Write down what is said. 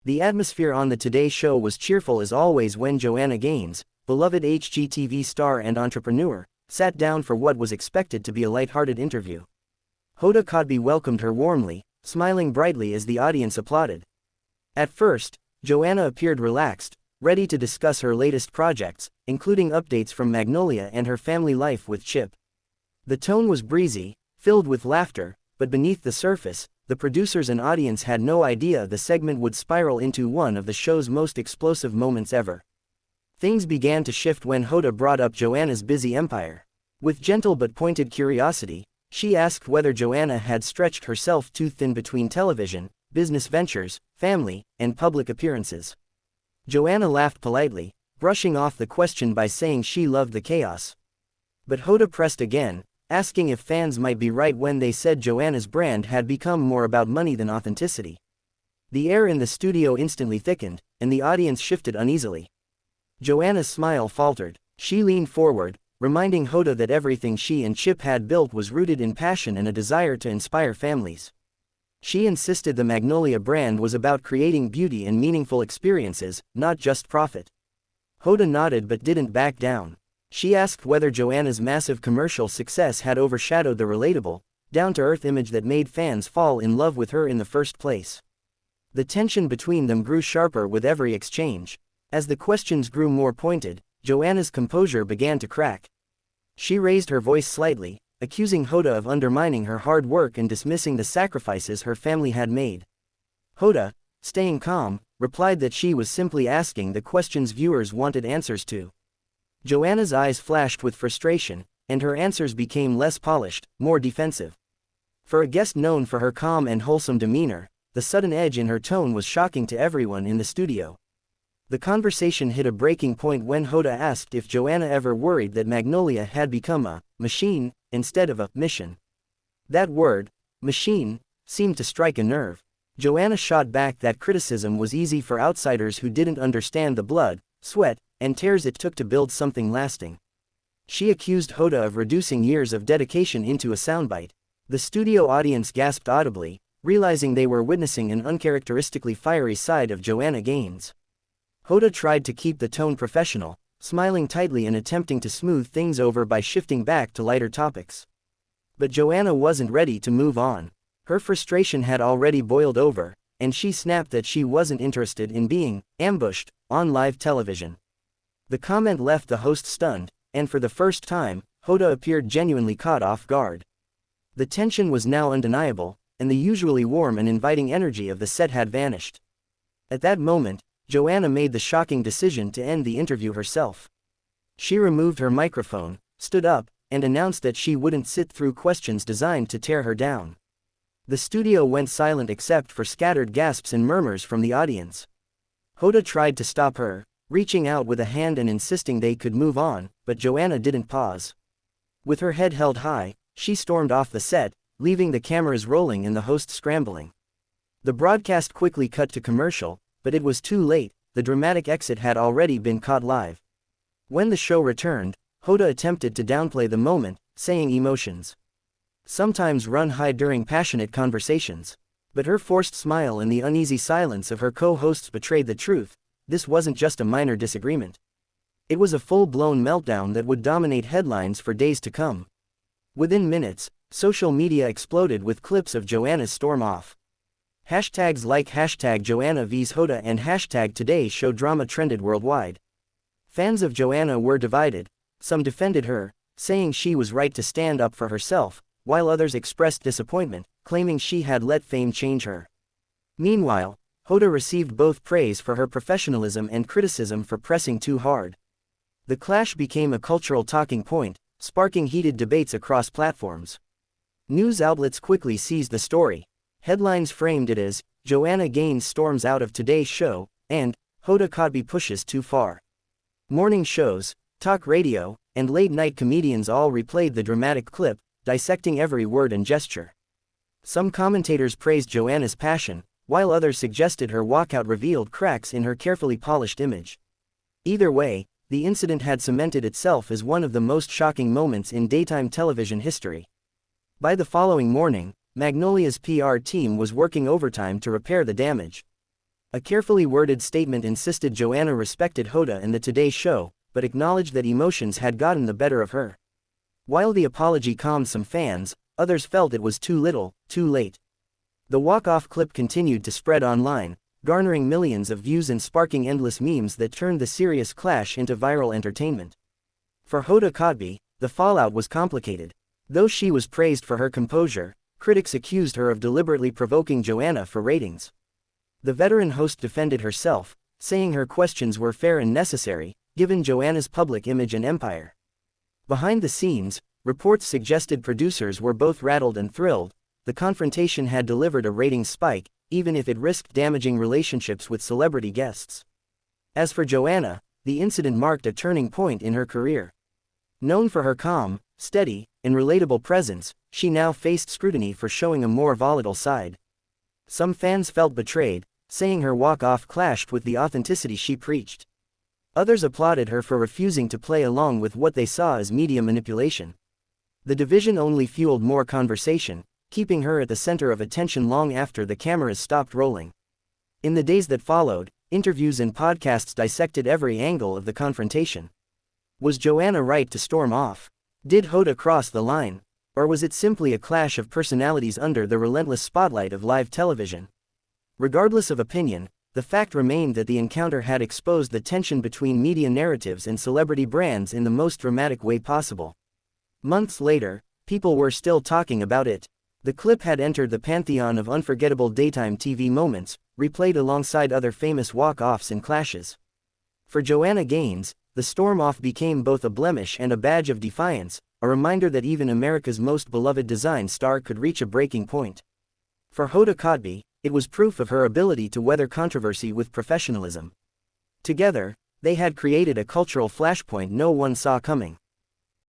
The atmosphere on the Today Show was cheerful as always when Joanna Gaines, beloved HGTV star and entrepreneur, sat down for what was expected to be a light-hearted interview. Hoda Kotb welcomed her warmly, smiling brightly as the audience applauded. At first, Joanna appeared relaxed, ready to discuss her latest projects, including updates from Magnolia and her family life with Chip. The tone was breezy, filled with laughter, but beneath the surface, the producers and audience had no idea the segment would spiral into one of the show's most explosive moments ever. Things began to shift when Hoda brought up Joanna's busy empire. With gentle but pointed curiosity, she asked whether Joanna had stretched herself too thin between television, business ventures, family, and public appearances. Joanna laughed politely, brushing off the question by saying she loved the chaos. But Hoda pressed again, asking if fans might be right when they said Joanna's brand had become more about money than authenticity. The air in the studio instantly thickened, and the audience shifted uneasily. Joanna's smile faltered. She leaned forward, reminding Hoda that everything she and Chip had built was rooted in passion and a desire to inspire families. She insisted the Magnolia brand was about creating beauty and meaningful experiences, not just profit. Hoda nodded but didn't back down. She asked whether Joanna's massive commercial success had overshadowed the relatable, down-to-earth image that made fans fall in love with her in the first place. The tension between them grew sharper with every exchange. As the questions grew more pointed, Joanna's composure began to crack. She raised her voice slightly, accusing Hoda of undermining her hard work and dismissing the sacrifices her family had made. Hoda, staying calm, replied that she was simply asking the questions viewers wanted answers to. Joanna's eyes flashed with frustration, and her answers became less polished, more defensive. For a guest known for her calm and wholesome demeanor, the sudden edge in her tone was shocking to everyone in the studio. The conversation hit a breaking point when Hoda asked if Joanna ever worried that Magnolia had become a machine instead of a mission. That word, machine, seemed to strike a nerve. Joanna shot back that criticism was easy for outsiders who didn't understand the blood, sweat, and tears it took to build something lasting. She accused Hoda of reducing years of dedication into a soundbite. The studio audience gasped audibly, realizing they were witnessing an uncharacteristically fiery side of Joanna Gaines. Hoda tried to keep the tone professional, smiling tightly and attempting to smooth things over by shifting back to lighter topics. But Joanna wasn't ready to move on. Her frustration had already boiled over, and she snapped that she wasn't interested in being ambushed on live television. The comment left the host stunned, and for the first time, Hoda appeared genuinely caught off guard. The tension was now undeniable, and the usually warm and inviting energy of the set had vanished. At that moment, Joanna made the shocking decision to end the interview herself. She removed her microphone, stood up, and announced that she wouldn't sit through questions designed to tear her down. The studio went silent except for scattered gasps and murmurs from the audience. Hoda tried to stop her, reaching out with a hand and insisting they could move on, but Joanna didn't pause. With her head held high, she stormed off the set, leaving the cameras rolling and the host scrambling. The broadcast quickly cut to commercial, but it was too late, the dramatic exit had already been caught live. When the show returned, Hoda attempted to downplay the moment, saying emotions sometimes run high during passionate conversations. But her forced smile and the uneasy silence of her co-hosts betrayed the truth. This wasn't just a minor disagreement. It was a full-blown meltdown that would dominate headlines for days to come. Within minutes, social media exploded with clips of Joanna's storm off. Hashtags like #Joanna vs Hoda and #Today Show drama trended worldwide. Fans of Joanna were divided. Some defended her, saying she was right to stand up for herself, while others expressed disappointment, claiming she had let fame change her. Meanwhile, Hoda received both praise for her professionalism and criticism for pressing too hard. The clash became a cultural talking point, sparking heated debates across platforms. News outlets quickly seized the story. Headlines framed it as, Joanna Gaines storms out of Today's Show, and, Hoda Kotb pushes too far. Morning shows, talk radio, and late-night comedians all replayed the dramatic clip, dissecting every word and gesture. Some commentators praised Joanna's passion, while others suggested her walkout revealed cracks in her carefully polished image. Either way, the incident had cemented itself as one of the most shocking moments in daytime television history. By the following morning, Magnolia's PR team was working overtime to repair the damage. A carefully worded statement insisted Joanna respected Hoda and the Today Show, but acknowledged that emotions had gotten the better of her. While the apology calmed some fans, others felt it was too little, too late. The walk-off clip continued to spread online, garnering millions of views and sparking endless memes that turned the serious clash into viral entertainment. For Hoda Kotb, the fallout was complicated. Though she was praised for her composure, critics accused her of deliberately provoking Joanna for ratings. The veteran host defended herself, saying her questions were fair and necessary, given Joanna's public image and empire. Behind the scenes, reports suggested producers were both rattled and thrilled. The confrontation had delivered a ratings spike, even if it risked damaging relationships with celebrity guests. As for Joanna, the incident marked a turning point in her career. Known for her calm, steady, and relatable presence, she now faced scrutiny for showing a more volatile side. Some fans felt betrayed, saying her walk-off clashed with the authenticity she preached. Others applauded her for refusing to play along with what they saw as media manipulation. The division only fueled more conversation, keeping her at the center of attention long after the cameras stopped rolling. In the days that followed, interviews and podcasts dissected every angle of the confrontation. Was Joanna right to storm off? Did Hoda cross the line? Or was it simply a clash of personalities under the relentless spotlight of live television? Regardless of opinion, the fact remained that the encounter had exposed the tension between media narratives and celebrity brands in the most dramatic way possible. Months later, people were still talking about it. The clip had entered the pantheon of unforgettable daytime TV moments, replayed alongside other famous walk-offs and clashes. For Joanna Gaines, the storm-off became both a blemish and a badge of defiance, a reminder that even America's most beloved design star could reach a breaking point. For Hoda Kotb, it was proof of her ability to weather controversy with professionalism. Together, they had created a cultural flashpoint no one saw coming.